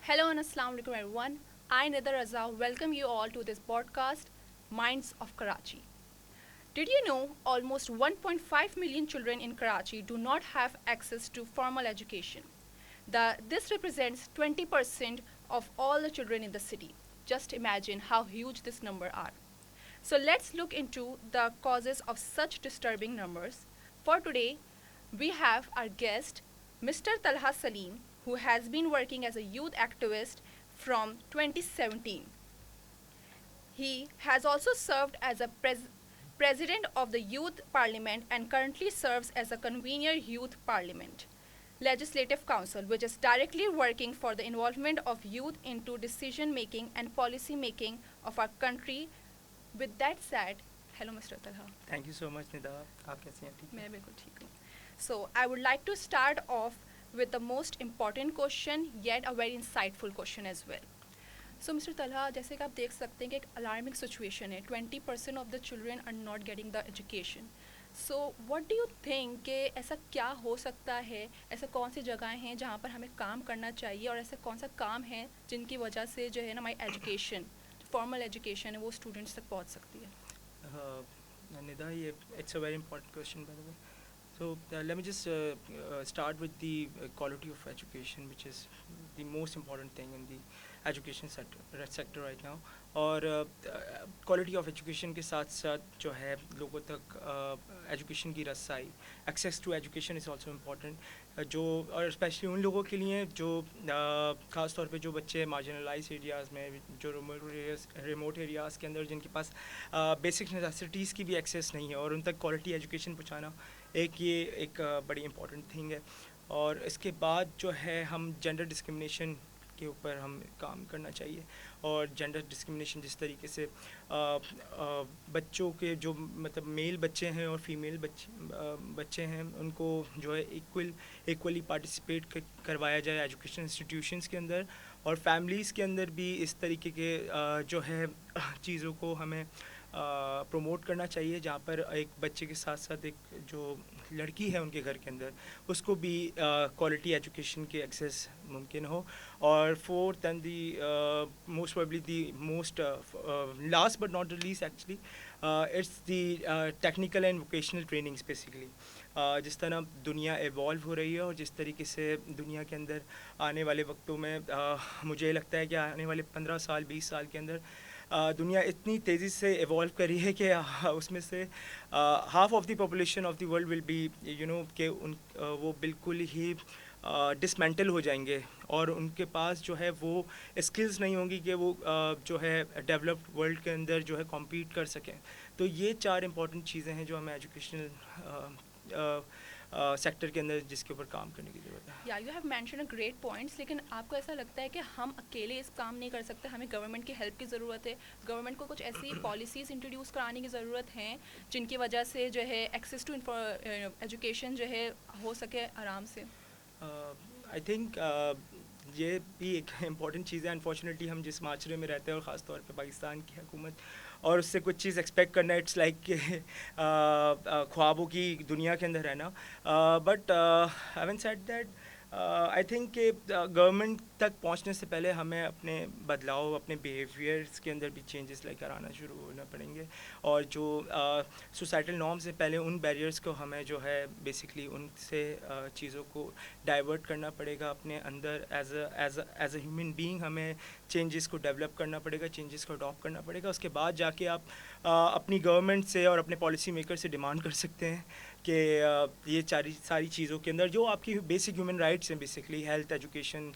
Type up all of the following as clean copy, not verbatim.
Hello and Assalamu alaikum everyone. I Nida Raza welcome you all to this podcast Minds of Karachi. Did you know almost 1.5 million children in Karachi do not have access to formal education? This represents 20% of all the children in the city. Just imagine how huge this number are. So let's look into the causes of such disturbing numbers. For today, we have our guest, Mr. Talha Salim, who has been working as a youth activist from 2017. He has also served as a president of the Youth Parliament and currently serves as a convener Youth Parliament Legislative Council, which is directly working for the involvement of youth into decision making and policy making of our country. With that said, hello Mr. Talha. Thank you so much Nida. آپ کیسے ہیں؟ ٹھیک ہے. میں بالکل ٹھیک ہوں. So I would like to start off with the most important question, yet a very insightful question as well. So Mr. Talha, جیسے کہ آپ دیکھ سکتے ہیں کہ ایک الارمنگ سچویشن ہے. 20% of the children are not getting the education. So what do you think کہ ایسا کیا ہو سکتا ہے، ایسا کون سی جگہیں ہیں جہاں پر ہمیں کام کرنا چاہیے، اور ایسا کون سا کام ہے جن کی وجہ سے جو ہے نا ہماری ایجوکیشن، فارمل ایجوکیشن ہے، وہ اسٹوڈنٹس تک پہنچ سکتی ہے؟ ندا، یہ it's a very important question by the way. So let me just start with the quality of education, which is the most important thing in the education sector right now. اور quality of education کے ساتھ ساتھ جو ہے لوگوں تک education کی رسائی، access to education is also important. جو اور اسپیشلی ان لوگوں کے لیے جو خاص طور پہ جو بچے مارجنلائز ایریاز میں، جو ریموٹ ایریاز کے اندر جن کے پاس بیسک نیسیسٹیز کی بھی ایکسیس نہیں ہے، اور ان تک کوالٹی ایجوکیشن پہنچانا ایک بڑی امپورٹنٹ تھنگ ہے. اور اس کے بعد جو ہے ہم جینڈر ڈسکرمنیشن کے اوپر ہم کام کرنا چاہیے. اور جینڈر ڈسکرمنیشن جس طریقے سے بچوں کے جو مطلب میل بچے ہیں اور فیمیل بچے ہیں، ان کو جو ہے ایکولی پارٹیسپیٹ کروایا جائے ایجوکیشن انسٹیٹیوشنس کے اندر، اور فیملیز کے اندر بھی اس طریقے کے جو ہے چیزوں کو ہمیں پروموٹ کرنا چاہیے، جہاں پر ایک بچے کے ساتھ ساتھ ایک جو لڑکی ہے ان کے گھر کے اندر، اس کو بھی کوالٹی ایجوکیشن کی ایکسیس ممکن ہو. اور fourth and the most probably the most last but not least actually it's the technical and vocational trainings. Basically جس طرح دنیا ایوالو ہو رہی ہے، اور جس طریقے سے دنیا کے اندر آنے والے وقتوں میں مجھے لگتا ہے کہ آنے والے 15 سال 20 سال کے اندر دنیا اتنی تیزی سے ایوالو کر رہی ہے کہ اس میں سے half of the population of the world will be کہ وہ بالکل ہی ڈسمینٹل ہو جائیں گے، اور ان کے پاس جو ہے وہ اسکلز نہیں ہوں گی کہ وہ جو ہے ڈیولپڈ ورلڈ کے اندر جو ہے کمپیٹ کر سکیں. تو یہ 4 امپورٹنٹ چیزیں ہیں جو ہمیں ایجوکیشنل سیکٹر کے اندر جس کے اوپر کام کرنے کی ضرورت ہے. یا you have mention a great points, لیکن آپ کو ایسا لگتا ہے کہ ہم اکیلے اس کام نہیں کر سکتے، ہمیں گورنمنٹ کی ہیلپ کی ضرورت ہے؟ گورنمنٹ کو کچھ ایسی پالیسیز انٹروڈیوس کرانے کی ضرورت ہیں جن کی وجہ سے جو ہے ایکسیس ٹو ایجوکیشن جو ہے ہو سکے آرام سے؟ آئی تھنک یہ بھی ایک امپورٹنٹ چیز ہے. انفارچونیٹلی ہم جس معاشرے میں رہتے ہیں، اور خاص طور پہ پاکستان کی حکومت، اور اس سے کچھ چیز ایکسپیکٹ کرنا، اٹس لائک کہ خوابوں کی دنیا کے اندر رہنا. But having said that I think کہ گورنمنٹ تک پہنچنے سے پہلے ہمیں اپنے بدلاؤ، اپنے بیہیویئرس کے اندر بھی چینجز لے کر آنا شروع ہونا پڑیں گے. اور جو سوسائٹل نارم سے پہلے ان بیریئرس کو ہمیں جو ہے بیسکلی ان سے چیزوں کو ڈائیورٹ کرنا پڑے گا اپنے اندر. ایز اے ہیومن بینگ ہمیں چینجز کو ڈیولپ کرنا پڑے گا، چینجز کو اڈاپٹ کرنا پڑے گا. اس کے بعد جا کے آپ اپنی گورنمنٹ سے اور اپنے پالیسی میکر سے ڈیمانڈ کر سکتے ہیں کہ یہ ساری چیزوں کے اندر جو آپ کی بیسک ہیومن رائٹس ہیں، basically health, education,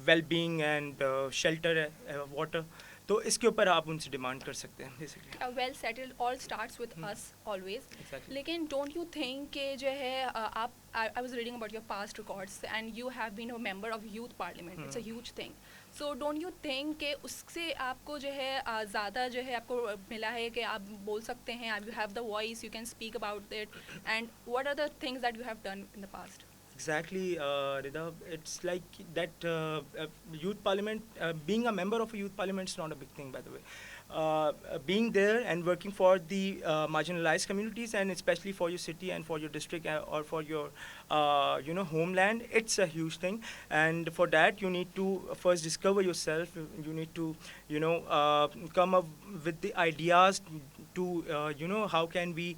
well being and shelter, water, تو اس کے اوپر آپ ان سے ڈیمانڈ کر سکتے ہیں basically. Well settled all starts with us always. لیکن ڈونٹ یو تھنک کہ جو ہے آپ I was reading about your past records and you have been a member of youth parliament, it's a huge thing. So don't you think کہ اس سے آپ کو جو ہے زیادہ جو ہے آپ کو ملا ہے کہ آپ بول سکتے ہیں، آپ you have the voice, you can speak about it, and what are the things that you have done in the past? Exactly, Rida. It's like that youth parliament, being a member of a youth parliament is not a big thing, by the way. being there and working for the marginalized communities, and especially for your city and for your district, or for your homeland, it's a huge thing. And for that you need to first discover yourself. You need to come up with the ideas to how can we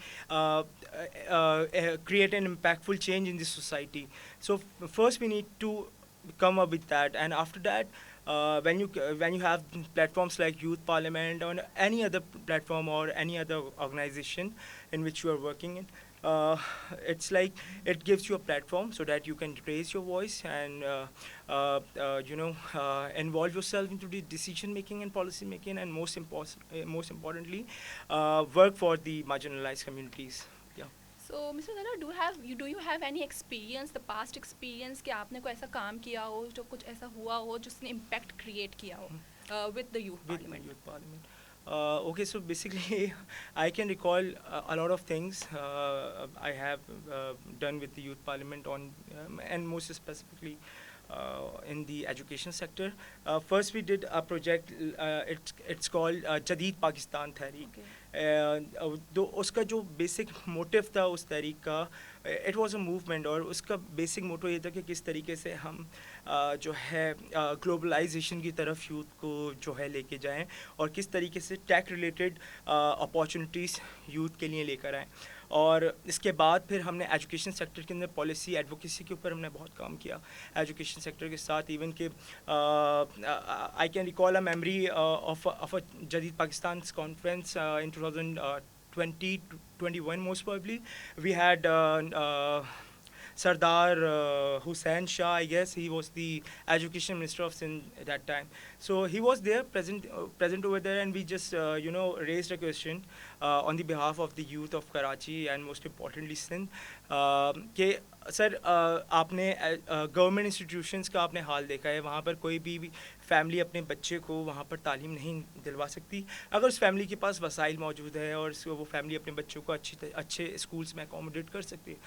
create an impactful change in this society. So first we need to come up with that, and after that, when you have platforms like Youth Parliament or any other platform or any other organization in which you are working in, it's like it gives you a platform so that you can raise your voice and involve yourself into the decision making and policy making, and most importantly, work for the marginalized communities. Yeah. So Mr. Dalla, do you have any experience, the past experience کہ آپ نے کوئی ایسا کام کیا ہو جو کچھ ایسا ہوا ہو جس نے امپیکٹ کریٹ کیا ہو with the youth With parliament? Youth Parliament. Okay, so basically, I can recall a lot of things I have done with the Youth Parliament and most specifically in the education sector. First, we did a project. It's called Jadeed Pakistan Tehreek. Okay. تو اس کا جو basic motive تھا اس تحریک کا، it was a movement, اور اس کا basic motto یہ تھا کہ کس طریقے سے ہم جو ہے گلوبلائزیشن کی طرف یوتھ کو جو ہے لے کے جائیں، اور کس طریقے سے ٹیک ریلیٹڈ اپارچونیٹیز یوتھ کے لیے لے کر آئیں. اور اس کے بعد پھر ہم نے ایجوکیشن سیکٹر کے اندر پالیسی ایڈوکیسی کے اوپر ہم نے بہت کام کیا ایجوکیشن سیکٹر کے ساتھ. ایون کہ I can recall a memory of a جدید Pakistan conference in 2020-21 most probably. We had Sardar Hussain Shah, I guess. He was the education minister of Sindh at that time. So he was there, present over there, and we just raised a question on the behalf of the youth of Karachi and most importantly Sindh, کہ سر آپ نے government institutions کا آپ نے حال دیکھا ہے، وہاں پر کوئی بھی فیملی اپنے بچے کو وہاں پر تعلیم نہیں دلوا سکتی. اگر اس فیملی کے پاس وسائل موجود ہے اور وہ فیملی اپنے بچوں کو اچھے اسکولس میں اکوموڈیٹ کر سکتی ہے.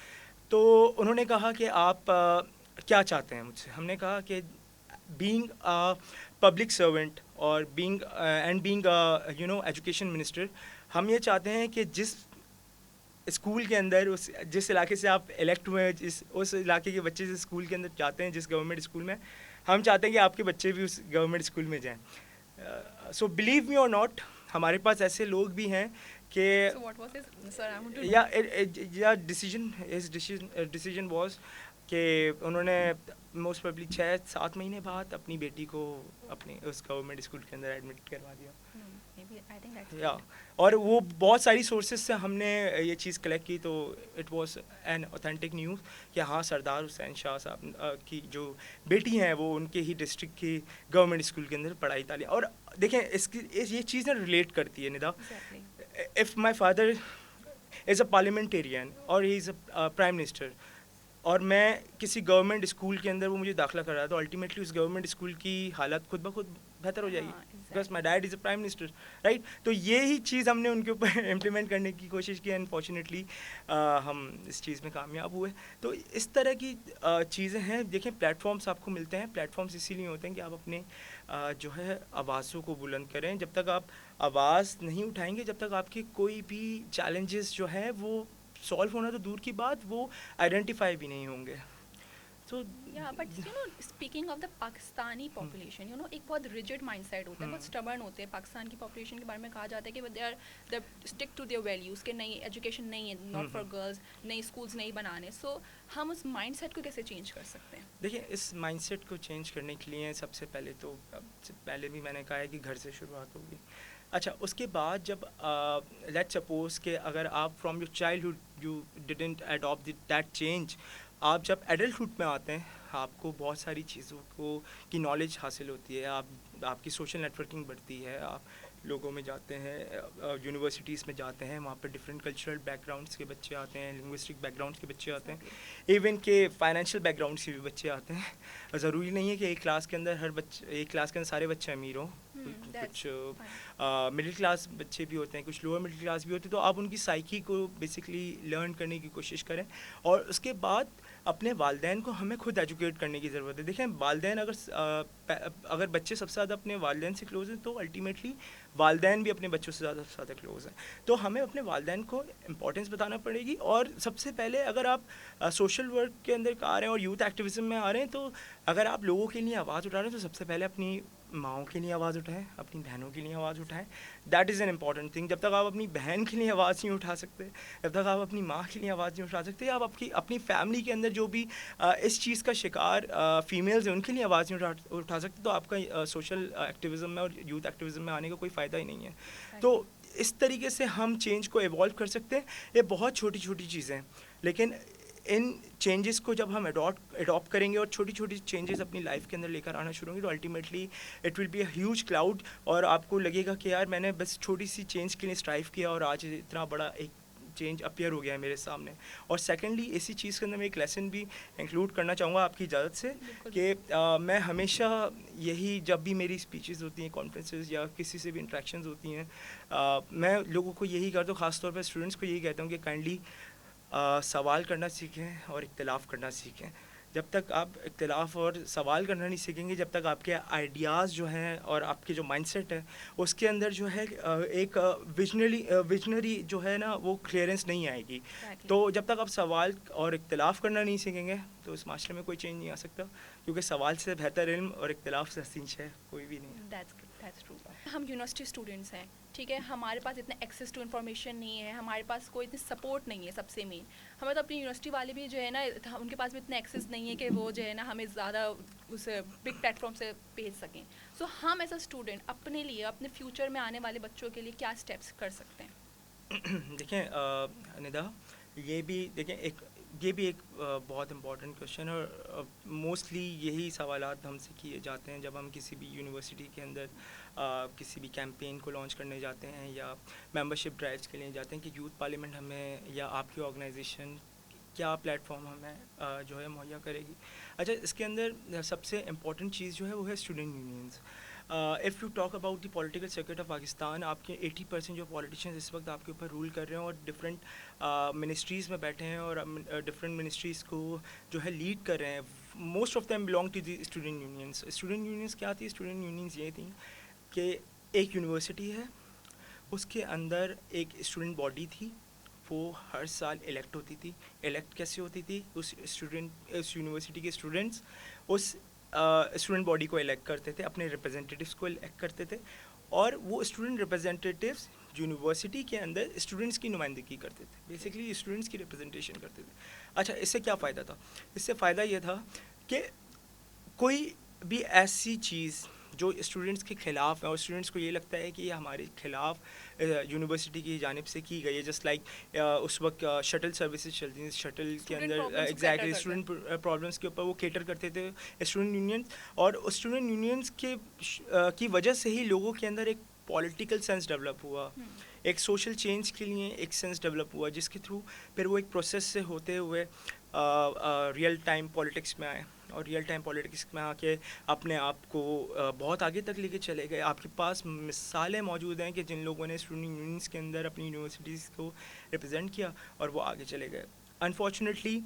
تو انہوں نے کہا کہ آپ کیا چاہتے ہیں مجھ سے. ہم نے کہا کہ بینگ پبلک سرونٹ اور بینگ ایجوکیشن منسٹر، ہم یہ چاہتے ہیں کہ جس اسکول کے اندر جس علاقے سے آپ الیکٹ ہوئے ہیں، اس علاقے کے بچے جس اسکول کے اندر جاتے ہیں، جس گورنمنٹ اسکول میں، ہم چاہتے ہیں کہ آپ کے بچے بھی اس گورنمنٹ اسکول میں جائیں. سو بلیو می اور ناٹ، ہمارے پاس ایسے لوگ بھی ہیں کہ So what was his, sir, I want to know. Decision was کہ انہوں نے موسٹ پرابلی 6-7 مہینے بعد اپنی بیٹی کو اپنے اس گورنمنٹ اسکول کے اندر ایڈمٹ کروا دیا. Maybe I think that's یا اور وہ بہت ساری سورسز سے ہم نے یہ چیز کلیکٹ کی، تو it was an authentic news کہ ہاں سردار حسین شاہ صاحب کی جو بیٹی ہیں وہ ان کے ہی ڈسٹرکٹ کی گورنمنٹ اسکول کے اندر پڑھائی تعلیم. اور دیکھیں یہ چیز نا ریلیٹ کرتی ہے Nida. If my father is a parliamentarian اور he is a prime minister, اور میں کسی گورنمنٹ اسکول کے اندر وہ مجھے داخلہ کر رہا، تو الٹیمیٹلی اس گورنمنٹ اسکول کی حالت خود بخود بہتر ہو جائے گی، because my dad is a prime minister, right. تو یہی چیز ہم نے ان کے اوپر امپلیمنٹ کرنے کی کوشش کی، انفارچونیٹلی ہم اس چیز میں کامیاب ہوئے. تو اس طرح کی چیزیں ہیں. دیکھیں پلیٹ فارمس آپ کو ملتے ہیں، پلیٹ فارمس اسی لیے ہوتے ہیں کہ آپ اپنے جو ہے آوازوں کو بلند کریں. جب تک آپ آواز نہیں اٹھائیں گے، جب تک آپ کے کوئی بھی چیلنجز جو ہیں وہ سالو ہونا تو دور کی بات، وہ آئیڈینٹیفائی بھی نہیں ہوں گے. So yeah, but speaking of the Pakistani population, ایک بہت rigid mind set ہوتا ہے، بہت stubborn ہوتے ہیں. پاکستان کی population کے بارے میں کہا جاتا ہے کہ they stick to their values، کہ نہیں ایجوکیشن نہیں ہے، not for girls، نئی schools نہیں بنانے. So ہم اس مائنڈ سیٹ کو کیسے چینج کر سکتے ہیں؟ دیکھیں اس مائنڈ سیٹ کو چینج کرنے کے لیے سب سے پہلے تو پہلے بھی میں نے کہا ہے کہ گھر سے شروعات ہوگی. اچھا، اس کے بعد جب لیٹ سپوز کہ اگر آپ from your childhood you didn't adapt that change, آپ جب ایڈلٹہڈ میں آتے ہیں آپ کو بہت ساری چیزوں کی نالج حاصل ہوتی ہے، آپ کی سوشل نیٹورکنگ بڑھتی ہے، آپ لوگوں میں جاتے ہیں، یونیورسٹیز میں جاتے ہیں، وہاں پہ ڈفرینٹ کلچرل بیک گراؤنڈس کے بچے آتے ہیں، لنگوسٹک بیک گراؤنڈس کے بچے آتے ہیں، ایون کہ فائنینشیل بیک گراؤنڈس کے بھی بچے آتے ہیں. ضروری نہیں ہے کہ ایک کلاس کے اندر سارے بچے امیر ہوں، کچھ مڈل کلاس بچے بھی ہوتے ہیں، کچھ لوور مڈل کلاس بھی ہوتے ہیں. تو آپ ان کی سائیکی کو بیسکلی لرن کرنے کی کوشش کریں، اور اس کے بعد اپنے والدین کو ہمیں خود ایجوکیٹ کرنے کی ضرورت ہے. دیکھیں والدین اگر بچے سب سے زیادہ اپنے والدین سے کلوز ہیں تو الٹیمیٹلی والدین بھی اپنے بچوں سے زیادہ کلوز ہیں. تو ہمیں اپنے والدین کو امپورٹنس بتانا پڑے گی. اور سب سے پہلے اگر آپ سوشل ورک کے اندر آ رہے ہیں اور یوتھ ایکٹیویزم میں آ رہے ہیں تو اگر آپ لوگوں کے لیے آواز اٹھا رہے ہیں تو سب سے پہلے اپنی ماؤں کے لیے آواز اٹھائیں, اپنی بہنوں کے لیے آواز اٹھائیں. That is an important thing. جب تک آپ اپنی بہن کے لیے آواز نہیں اٹھا سکتے, جب تک آپ اپنی ماں کے لیے آواز نہیں اٹھا سکتے, آپ اپنی فیملی کے اندر جو بھی اس چیز کا شکار فیمیلز ہیں ان کے لیے آواز نہیں اٹھا سکتے, تو آپ کا سوشل ایکٹیویزم میں اور یوتھ ایکٹیویزم میں آنے کا کوئی فائدہ ہی نہیں ہے. تو اس طریقے سے ہم چینج کو ایوالو کر سکتے ہیں. یہ بہت چھوٹی چھوٹی چیزیں ہیں, لیکن ان چینجز کو جب ہم اڈاپٹ کریں گے اور چھوٹی چھوٹی چینجز اپنی لائف کے اندر لے کر آنا شروع ہوں گے تو ultimately it will be a huge cloud, اور آپ کو لگے گا کہ یار میں نے بس چھوٹی سی چینج کے لیے اسٹرائیو کیا اور آج اتنا بڑا ایک چینج اپیئر ہو گیا ہے میرے سامنے. اور سیکنڈلی اسی چیز کے اندر میں ایک لیسن بھی انکلوڈ کرنا چاہوں گا آپ کی اجازت سے, کہ میں ہمیشہ یہی جب بھی میری اسپیچز ہوتی ہیں کانفرنسز یا کسی سے بھی انٹریکشنز ہوتی ہیں, میں لوگوں کو یہی کرتا ہوں, خاص طور پہ اسٹوڈنٹس کو یہی کہتا ہوں کہ کائنڈلی سوال کرنا سیکھیں اور اختلاف کرنا سیکھیں. جب تک آپ اختلاف اور سوال کرنا نہیں سیکھیں گے, جب تک آپ کے آئیڈیاز جو ہیں اور آپ کے جو مائنڈ سیٹ ہے اس کے اندر جو ہے ایک ویژنری جو ہے نا وہ کلیئرنس نہیں آئے گی. تو جب تک آپ سوال اور اختلاف کرنا نہیں سیکھیں گے تو اس معاشرے میں کوئی چینج نہیں آ سکتا, کیونکہ سوال سے بہتر علم اور اختلاف سے حسین شے کوئی بھی نہیں ہے. ہم یونیورسٹی اسٹوڈنٹس ہیں, ٹھیک ہے, ہمارے پاس اتنا ایکسیس ٹو انفارمیشن نہیں ہے, ہمارے پاس کوئی اتنی سپورٹ نہیں ہے. سب سے مین ہمیں تو اپنی یونیورسٹی والے بھی جو ہے نا ان کے پاس بھی اتنا ایکسیس نہیں ہے کہ وہ جو ہے نا ہمیں زیادہ اس بگ پلیٹ فارم سے بھیج سکیں. سو ہم ایز اے اسٹوڈنٹ اپنے لیے اپنے فیوچر میں آنے والے بچوں کے لیے کیا اسٹیپس کر سکتے ہیں؟ دیکھیں ندا, یہ بھی ایک بہت امپورٹنٹ کوشچن ہے, اور موسٹلی یہی سوالات ہم سے کیے جاتے ہیں جب ہم کسی بھی یونیورسٹی کے اندر کسی بھی کیمپین کو لانچ کرنے جاتے ہیں یا ممبرشپ ڈرائیوز کے لیے جاتے ہیں کہ یوتھ پارلیمنٹ ہمیں یا آپ کی آرگنائزیشن کیا پلیٹ فارم ہمیں جو ہے مہیا کرے گی. اچھا, اس کے اندر سب سے امپورٹنٹ چیز جو ہے وہ ہے student unions. If you talk about the political circuit of Pakistan, آپ کے 80% جو پولیٹیشینز اس وقت آپ کے اوپر رول کر رہے ہیں اور ڈفرینٹ منسٹریز میں بیٹھے ہیں اور ڈفرینٹ منسٹریز کو جو ہے لیڈ کر رہے ہیں, most of them belong to the student unions. Student unions کیا تھی؟ اسٹوڈنٹ یونینس یہ تھیں کہ ایک یونیورسٹی ہے, اس کے اندر ایک اسٹوڈنٹ باڈی تھی, وہ ہر سال الیکٹ ہوتی تھی. الیکٹ کیسے ہوتی تھی؟ اس یونیورسٹی کے اسٹوڈنٹس اس اسٹوڈنٹ باڈی کو الیکٹ کرتے تھے, اپنے ریپرزینٹیٹیوس کو الیکٹ کرتے تھے, اور وہ اسٹوڈنٹ ریپرزینٹیٹیوس یونیورسٹی کے اندر اسٹوڈنٹس کی نمائندگی کرتے تھے, بیسکلی اسٹوڈنٹس کی ریپرزنٹیشن کرتے تھے. اچھا, اس سے کیا فائدہ تھا؟ اس سے فائدہ یہ تھا کہ کوئی بھی ایسی چیز جو اسٹوڈنٹس کے خلاف ہے اور اسٹوڈنٹس کو یہ لگتا ہے کہ یہ ہمارے خلاف یونیورسٹی کی جانب سے کی گئی ہے, جسٹ لائک اس وقت شٹل سروسز چلتی ہیں, شٹل کے اندر ایگزیکٹلی اسٹوڈنٹ پرابلمس کے اوپر وہ کیٹر کرتے تھے اسٹوڈنٹ یونینس, اور اسٹوڈنٹ یونینس کی وجہ سے ہی لوگوں کے اندر ایک پولیٹیکل سینس ڈیولپ ہوا, ایک سوشل چینج کے لیے ایک سینس ڈیولپ ہوا, جس کے تھرو پھر وہ ایک پروسیس سے ہوتے ہوئے ریئل ٹائم پولیٹکس میں آئے, اور ریئل ٹائم پولیٹکس میں آ کے اپنے آپ کو بہت آگے تک لے کے چلے گئے. آپ کے پاس مثالیں موجود ہیں کہ جن لوگوں نے اسٹوڈنٹ یونینس کے اندر اپنی یونیورسٹیز کو ریپرزینٹ کیا اور وہ آگے چلے گئے. انفارچونیٹلی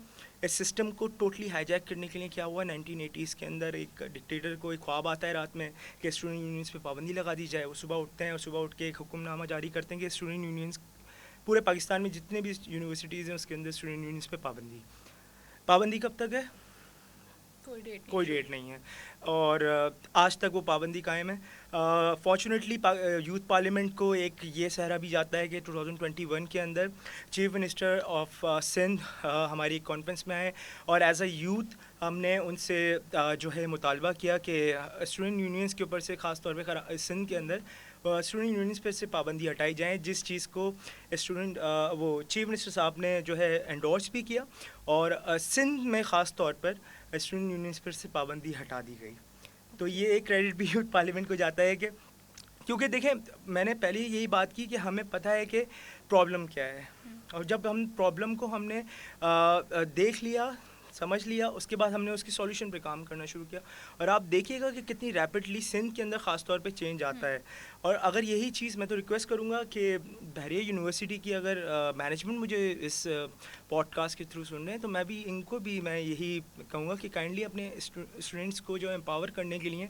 اس سسٹم کو ٹوٹلی ہائی جیک کرنے کے لیے کیا ہوا, 1980s کے اندر ایک ڈکٹیٹر کو ایک خواب آتا ہے رات میں کہ اسٹوڈنٹ یونینس پہ پابندی لگا دی جائے. وہ صبح اٹھتے ہیں اور صبح اٹھ کے ایک حکم نامہ جاری کرتے ہیں کہ اسٹوڈنٹ یونینس پورے پاکستان میں جتنے بھی یونیورسٹیز ہیں اس کے اندر اسٹوڈنٹ یونینس پہ پابندی کب تک ہے؟ کوئی ڈیٹ نہیں ہے, اور آج تک وہ پابندی قائم ہے. فارچونیٹلی یوتھ پارلیمنٹ کو ایک یہ سہرا بھی جاتا ہے کہ 2021 کے اندر چیف منسٹر آف سندھ ہماری کانفرنس میں آئے, اور ایز اے یوتھ ہم نے ان سے جو ہے مطالبہ کیا کہ اسٹوڈنٹ یونینس کے اوپر سے, خاص طور پہ سندھ کے اندر اسٹوڈنٹ یونینس پہ سے پابندی ہٹائی جائیں, جس چیز کو وہ چیف منسٹر صاحب نے جو ہے انڈورس بھی کیا, اور سندھ میں خاص طور پر اسٹوڈنٹ یونینس پر سے پابندی ہٹا دی گئی. تو یہ ایک کریڈٹ بھی یوتھ پارلیمنٹ کو جاتا ہے کہ کیونکہ دیکھیں میں نے پہلے یہی بات کی کہ ہمیں پتہ ہے کہ پرابلم کیا ہے, اور جب ہم پرابلم کو ہم نے دیکھ لیا, سمجھ لیا, اس کے بعد ہم نے اس کی سولوشن پہ کام کرنا شروع کیا. اور آپ دیکھیے گا کہ کتنی ریپڈلی سندھ کے اندر خاص طور پہ چینج آتا ہے. اور اگر یہی چیز میں تو ریکویسٹ کروں گا کہ بحریہ یونیورسٹی کی اگر مینجمنٹ مجھے اس پوڈ کاسٹ کے تھرو سن رہے ہیں, تو میں بھی ان کو بھی میں یہی کہوں گا کہ کائنڈلی اپنے اسٹوڈنٹس کو جو امپاور کرنے کے لیے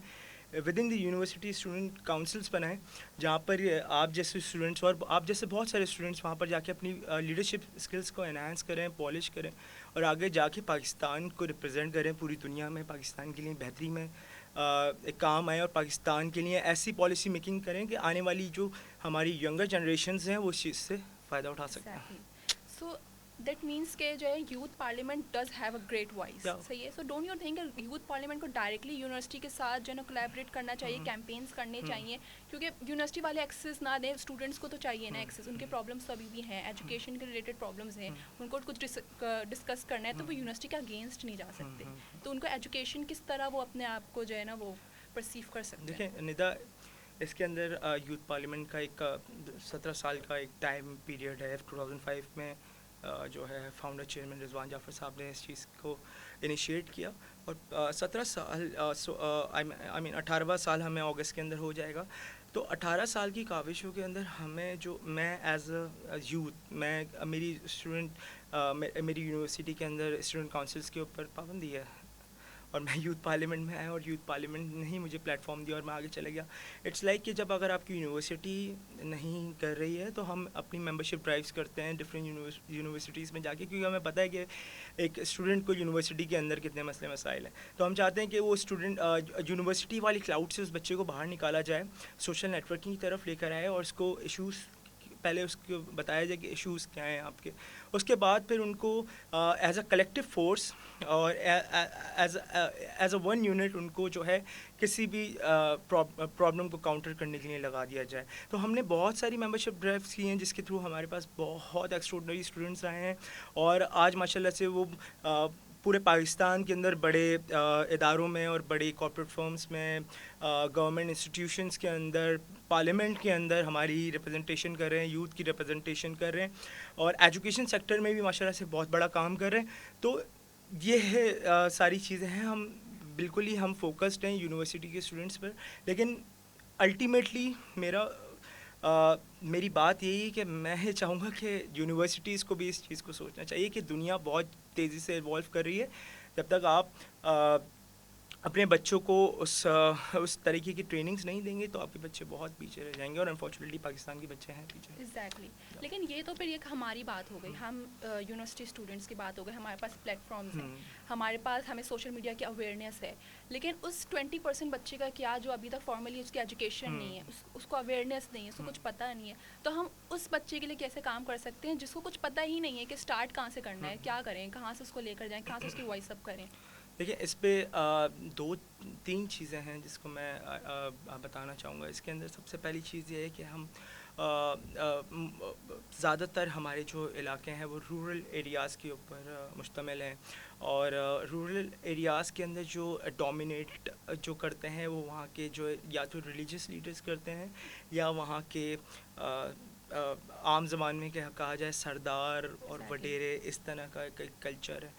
with in the university student councils بنائیں, جہاں پر آپ جیسے اسٹوڈنٹس اور آپ جیسے بہت سارے اسٹوڈنٹس وہاں پر جا کے اپنی لیڈرشپ اسکلس کو انہانس کریں, پالش کریں, اور آگے جا کے پاکستان کو ریپرزینٹ کریں پوری دنیا میں, پاکستان کے لیے بہتری میں ایک کام آئے, اور پاکستان کے لیے ایسی پالیسی میکنگ کریں کہ آنے والی جو ہماری ینگر جنریشنز ہیں وہ اس چیز سے فائدہ اٹھا سکیں. سو دیٹ مینس کہ جو ہے youth parliament does have a great voice, صحیح ہے. So don't you think youth parliament کو ڈائریکٹلی یونیورسٹی کے ساتھ جو ہے نا کولیبریٹ کرنا چاہیے, کیمپینس کرنے چاہیے, کیونکہ یونیورسٹی والے ایکسیس نہ دیں, اسٹوڈنٹس کو تو چاہیے نا ایکسیس, ان کے پرابلمس تو ابھی بھی ہیں, ایجوکیشن کے ریلیٹڈ پرابلمس ہیں, ان کو کچھ ڈسکس کرنا ہے تو وہ یونیورسٹی کے اگینسٹ نہیں جا سکتے. تو ان کو ایجوکیشن کس طرح وہ اپنے آپ کو جو ہے نا وہ پرسیو کر سکتے ہیں. دیکھیں ندا, اس کے اندر یوتھ پارلیمنٹ کا ایک 17 سال کا ایک ٹائم پیریڈ ہے. 2005 میں جو ہے فاؤنڈر چیئرمین رضوان جعفر صاحب نے اس چیز کو انیشیٹ کیا, اور 17 سال آئی مین 18واں سال ہمیں اگست کے اندر ہو جائے گا. تو 18 سال کی کاوشوں کے اندر ہمیں جو میں ایز اے یوتھ, میں میری اسٹوڈنٹ میری یونیورسٹی کے اندر اسٹوڈنٹ کاؤنسلس کے اوپر پابندی ہے, اور میں یوتھ پارلیمنٹ میں آیا, اور یوتھ پارلیمنٹ نے ہی مجھے پلیٹ فارم دیا اور میں آگے چلے گیا. اٹس لائک کہ جب اگر آپ کی یونیورسٹی نہیں کر رہی ہے تو ہم اپنی ممبرشپ ڈرائیوز کرتے ہیں ڈفرینٹ یونیورسٹیز میں جا کے, کیونکہ ہمیں پتہ ہے کہ ایک اسٹوڈنٹ کو یونیورسٹی کے اندر کتنے مسئلے مسائل ہیں. تو ہم چاہتے ہیں کہ وہ اسٹوڈنٹ یونیورسٹی والی کلاؤڈ سے اس بچے کو باہر نکالا جائے, سوشل نیٹورکنگ کی طرف لے کر آئے, اور اس کو ایشوز پہلے اس کو بتایا جائے کہ ایشوز کیا ہیں آپ کے. اس کے بعد پھر ان کو ایز اے کلیکٹیو فورس اور as a one unit in کو جو ہے کسی بھی پرابلم کو کاؤنٹر کرنے کے لیے لگا دیا جائے. تو ہم نے بہت ساری ممبرشپ ڈرائیوز کی ہیں جس کے تھرو ہمارے پاس بہت ایکسٹراڈنری اسٹوڈنٹس آئے ہیں, اور آج ماشاء اللہ سے وہ پورے پاکستان کے اندر بڑے اداروں میں اور بڑے کارپوریٹ فرمز میں, گورنمنٹ انسٹیٹیوشنس کے اندر, پارلیمنٹ کے اندر ہماری ریپرزنٹیشن کر رہے ہیں, یوتھ کی ریپرزنٹیشن کر رہے ہیں, اور ایجوکیشن سیکٹر میں بھی ماشاء اللہ سے بہت بڑا کام کر رہے ہیں. تو یہ ہے ساری چیزیں ہیں. ہم بالکل ہی ہم فوکسڈ ہیں یونیورسٹی کے اسٹوڈنٹس پر, لیکن الٹیمیٹلی میری بات یہی ہے کہ میں یہ چاہوں گا کہ یونیورسٹیز کو بھی اس چیز کو سوچنا چاہیے کہ دنیا بہت تیزی سے ایوالو کر رہی ہے. جب تک آپ اپنے بچوں کو اس طریقے کی ٹریننگس نہیں دیں گے تو آپ کے بچے بہت پیچھے رہ جائیں گے, اور انفارچونیٹلی پاکستان کے بچے ہیں پیچھے. ایگزیکٹلی. لیکن یہ تو پھر ایک ہماری بات ہو گئی, ہم یونیورسٹی اسٹوڈنٹس کی بات ہو گئی, ہمارے پاس پلیٹ فارمس ہیں, ہمارے پاس ہمیں سوشل میڈیا کی اویئرنیس ہے, لیکن اس 20% بچے کا کیا جو ابھی تک فارملی اس کی ایجوکیشن نہیں ہے, اس کو اویئرنیس نہیں ہے, اس کو کچھ پتہ نہیں ہے. تو ہم اس بچے کے لیے کیسے کام کر سکتے ہیں جس کو کچھ پتہ ہی نہیں ہے کہ اسٹارٹ کہاں سے کرنا ہے, کیا کریں, کہاں سے اس کو لے کر جائیں, کہاں سے اس کی وائس اپ کریں. دیکھیں اس پہ 2-3 چیزیں ہیں جس کو میں بتانا چاہوں گا. اس کے اندر سب سے پہلی چیز یہ ہے کہ ہم زیادہ تر ہمارے جو علاقے ہیں وہ رورل ایریاز کے اوپر مشتمل ہیں, اور رورل ایریاز کے اندر جو ڈومینیٹ جو کرتے ہیں وہ وہاں کے جو یا تو ریلیجیس لیڈرز کرتے ہیں, یا وہاں کے عام زبان میں کہا جائے سردار اور وڈیرے, اس طرح کا ایک کلچر ہے.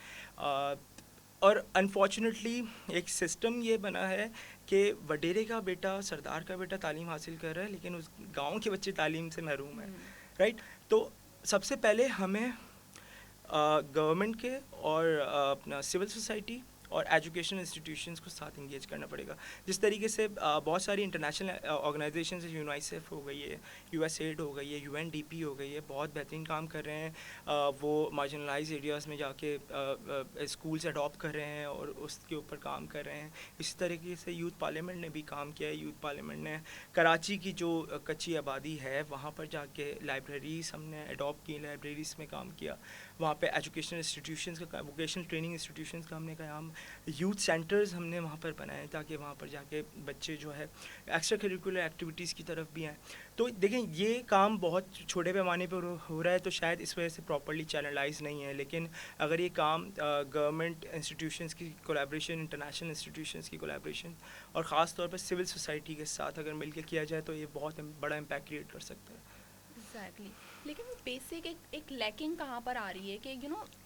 اور انفارچونیٹلی ایک سسٹم یہ بنا ہے کہ وڈیرے کا بیٹا, سردار کا بیٹا تعلیم حاصل کر رہا ہے, لیکن اس گاؤں کے بچے تعلیم سے محروم ہیں, رائٹ. تو سب سے پہلے ہمیں گورنمنٹ کے اور اپنا سول سوسائٹی اور ایجوکیشن انسٹیٹیوشنس کو ساتھ انگیج کرنا پڑے گا. جس طریقے سے بہت ساری انٹرنیشنل آرگنائزیشنز ہیں, یونیسیف ہو گئی ہے, یو ایس ایڈ ہو گئی ہے, یو این ڈی پی ہو گئی ہے, بہت بہترین کام کر رہے ہیں. وہ مارجنلائز ایریاز میں جا کے اسکولس اڈاپٹ کر رہے ہیں اور اس کے اوپر کام کر رہے ہیں. اسی طریقے سے یوتھ پارلیمنٹ نے بھی کام کیا ہے. یوتھ پارلیمنٹ نے کراچی کی جو کچی آبادی ہے وہاں پر جا کے لائبریریز ہم نے اڈاپٹ کی, لائبریریز میں کام کیا. وہاں پہ ایجوکیشن انسٹیٹیوشنس کا, ووکیشنل ٹریننگ انسٹیٹیوشنس کا ہم نے قیام, یوتھ سینٹرز ہم نے وہاں پر بنائے تاکہ وہاں پر جا کے بچے جو ہے ایکسٹرا کریکولر ایکٹیویٹیز کی طرف بھی آئیں. تو دیکھیں یہ کام بہت چھوٹے پیمانے پر ہو رہا ہے, تو شاید اس وجہ سے پراپرلی چینلائز نہیں ہے, لیکن اگر یہ کام گورنمنٹ انسٹیٹیوشنس کی کولیبریشن, انٹرنیشنل انسٹیٹیوشنس کی کولیبریشن, اور خاص طور پر سول سوسائٹی کے ساتھ اگر مل کے کیا جائے تو یہ بہت بڑا امپیکٹ کریٹ کر سکتا ہے. ایگزیکٹلی. لیکن وہ بیسک ایک لیکنگ کہاں پر آ رہی ہے کہ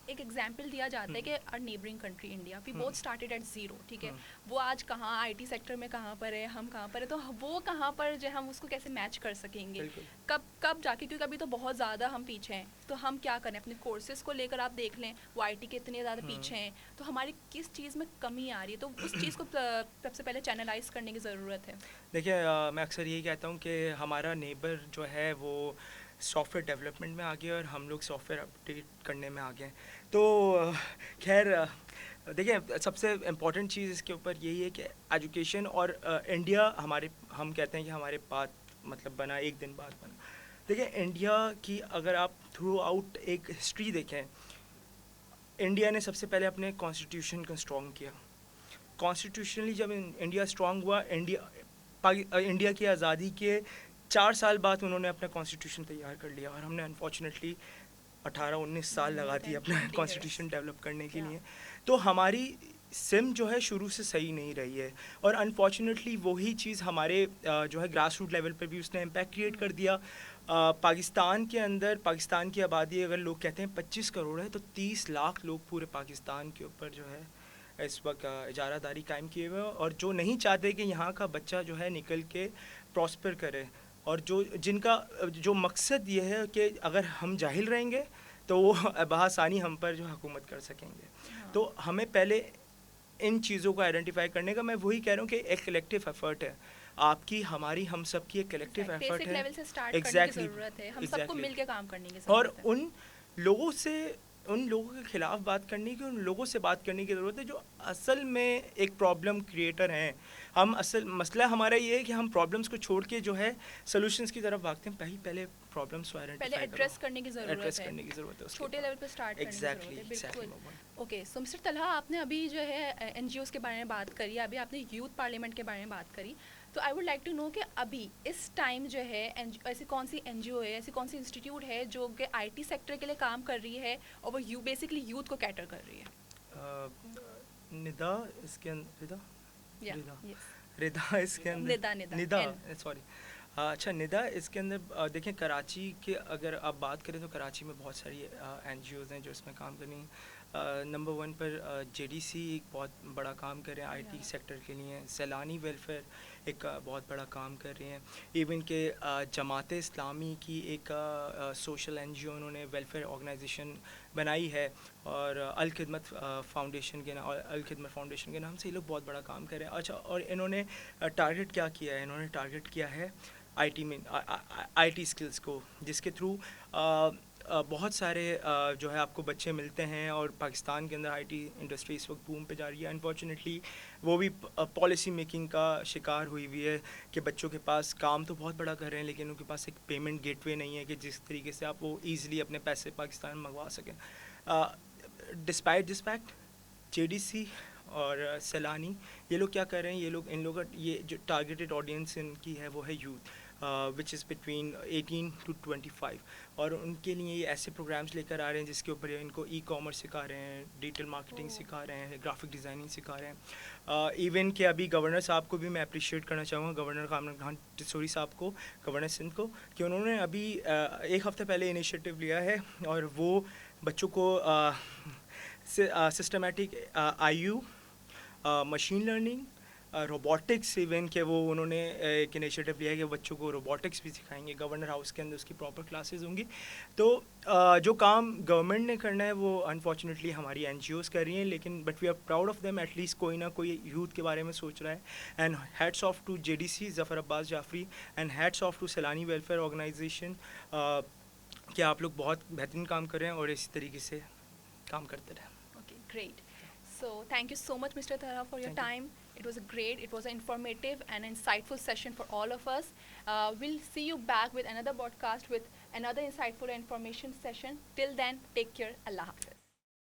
ایک ایگزامپل دیا جاتا ہے کہ our neighbouring country India we both started at zero, ٹھیک ہے، وہ آج کہاں آئی ٹی سیکٹر میں کہاں پر ہے، ہم کہاں پر ہے، تو وہ کہاں پر جو ہم اس کو کیسے میچ کر سکیں گے، کب جا کے، کیونکہ ابھی تو بہت زیادہ ہم پیچھے ہیں، تو ہم کیا کریں اپنے کورسز کو لے کر، آپ دیکھ لیں وہ آئی ٹی کے اتنے زیادہ پیچھے ہیں، تو ہماری کس چیز میں کمی آ رہی ہے، تو اس چیز کو سب سے پہلے چینلائز کرنے کی ضرورت ہے. دیکھیے میں اکثر یہی کہتا ہوں کہ ہمارا نیبر جو ہے وہ سافٹ ویئر ڈیولپمنٹ میں آگے اور ہم لوگ سافٹ ویئر اپڈیٹ کرنے میں آگے ہیں. تو خیر دیکھیں سب سے امپورٹنٹ چیز اس کے اوپر یہی ہے کہ ایجوکیشن اور انڈیا ہم کہتے ہیں کہ ہمارے بات مطلب بنا ایک دن بعد بنا. دیکھیں انڈیا کی اگر آپ تھرو آؤٹ ایک ہسٹری دیکھیں، انڈیا نے سب سے پہلے اپنے کانسٹیٹیوشن کو اسٹرانگ کیا. کانسٹیٹیوشنلی جب انڈیا اسٹرانگ ہوا، انڈیا کی آزادی کے 4 سال بعد انہوں نے اپنا کانسٹیٹیوشن تیار کر لیا، اور ہم نے انفارچونیٹلی 18-19 سال لگا دیے اپنا کانسٹیٹیوشن ڈیولپ کرنے کے لیے. تو ہماری سم جو ہے شروع سے صحیح نہیں رہی ہے، اور انفارچونیٹلی وہی چیز ہمارے جو ہے گراس روٹ لیول پر بھی اس نے امپیکٹ کریٹ کر دیا. پاکستان کے اندر، پاکستان کی آبادی اگر لوگ کہتے ہیں 25 کروڑ ہے، تو 30 لاکھ لوگ پورے پاکستان کے اوپر جو ہے اس وقت اجارہ داری قائم کیے ہوئے ہیں، اور جو نہیں چاہتے کہ یہاں کا بچہ جو ہے نکل کے پراسپر کرے، اور جن کا جو مقصد یہ ہے کہ اگر ہم جاہل رہیں گے تو وہ بآسانی ہم پر جو حکومت کر سکیں گے. تو ہمیں پہلے ان چیزوں کو آئیڈینٹیفائی کرنے کا، میں وہی کہہ رہا ہوں کہ ایک کلیکٹیو ایفرٹ ہے، آپ کی، ہماری، ہم سب کی ایک کلیکٹیو ایفرٹ ہے. ایگزیکٹلی، ہم سب کو مل کے کام کرنے کی اور ضرورت ہے. ان لوگوں کے خلاف بات کرنے کی، ان لوگوں سے بات کرنے کی ضرورت ہے جو اصل میں ایک پرابلم کریٹر ہیں. مسئلہ ہمارا یہ ہے کہ ہم پرابلمس کو چھوڑ کے جو ہے سولوشنس کی طرف بھاگتے ہیں. پہلے پرابلمس کو پہلے ایڈریس کرنے کی ضرورت ہے، چھوٹے لیول پہ اسٹارٹ کرنے کی ضرورت ہے. بالکل. اوکے، سو مسٹر طلحہ، آپ نے ابھی جو ہے این جی اوز کے بارے میں بات کری، ابھی آپ نے یوتھ پارلیمنٹ کے بارے میں بات کری، تو I would like to know کہ ابھی اس ٹائم جو ہے ایسی کون سی این جی او ہے، ایسی کون سی انسٹیٹیوٹ ہے جو کہ آئی ٹی سیکٹر کے لیے کام کر رہی ہے اور وہ بیسکلی یوتھ کو کیٹر کر رہی ہے. ندا اس کے اچھا ندا اس کے اندر دیکھیں کراچی کے اگر آپ بات کریں تو کراچی میں بہت ساری این جی اوز ہیں جو اس میں کام کر رہی ہیں. نمبر 1 پر جے ڈی سی ایک بہت بڑا کام کر رہے ہیں آئی ٹی سیکٹر کے لیے. سیلانی ویلفیئر ایک بہت بڑا کام کر رہے ہیں. ایون کہ جماعت اسلامی کی ایک سوشل این جی او انہوں نے ویلفیئر آرگنائزیشن بنائی ہے، اور الخدمت فاؤنڈیشن کے نام سے یہ لوگ بہت بڑا کام کر رہے ہیں. اچھا، اور انہوں نے ٹارگٹ کیا کیا ہے؟ انہوں نے ٹارگٹ کیا ہے آئی ٹی اسکلس کو، جس کے تھرو بہت سارے جو ہے آپ کو بچے ملتے ہیں، اور پاکستان کے اندر آئی ٹی انڈسٹری اس وقت بوم پہ جا رہی ہے. انفارچونیٹلی وہ بھی پالیسی میکنگ کا شکار ہوئی ہوئی ہے کہ بچوں کے پاس کام تو بہت بڑا کر رہے ہیں، لیکن ان کے پاس ایک پیمنٹ گیٹ وے نہیں ہے کہ جس طریقے سے آپ وہ ایزیلی اپنے پیسے پاکستان میں منگوا سکیں. Despite this fact, J D C اور سیلانی یہ لوگ کیا کر رہے ہیں، ان لوگوں کا یہ جو ٹارگیٹڈ آڈینس ان کی ہے وہ ہے youth which is between 18 to 25، اور ان کے لیے یہ ایسے پروگرامس لے کر آ رہے ہیں جس کے اوپر ان کو ای کامرس سکھا رہے ہیں، ڈیجیٹل مارکیٹنگ سکھا رہے ہیں، گرافک ڈیزائننگ سکھا رہے ہیں. ایون کہ ابھی گورنر صاحب کو بھی میں اپریشیٹ کرنا چاہوں گا، گورنر کامران خان ٹسوری صاحب کو، گورنر سندھ کو، کہ انہوں نے ابھی 1 ہفتے پہلے انیشیٹو لیا ہے، اور وہ بچوں کو systematic I you, machine learning, robotics, even کہ وہ انہوں نے ایک انیشیٹو لیا ہے کہ بچوں کو روبوٹکس بھی سکھائیں گے. گورنر ہاؤس کے اندر اس کی پراپر کلاسز ہوں گی. تو جو کام گورنمنٹ نے کرنا ہے وہ انفارچونیٹلی ہماری این جی اوز کر رہی ہیں، لیکن but we are proud of them, at least کوئی نہ کوئی یوتھ کے بارے میں سوچ رہا ہے. And hats off to J D C Zafar Abbas Jafri, and hats off to Saylani welfare organization کہ آپ لوگ بہت بہترین کام کر رہے ہیں اور اسی طریقے سے کام کرتے رہیں. Okay, great. So thank you so much, Mr. Tara, for your time. It was an informative and insightful session for all of us. We'll see you back with another podcast with another insightful information session. Till then, take care. Allah Hafiz.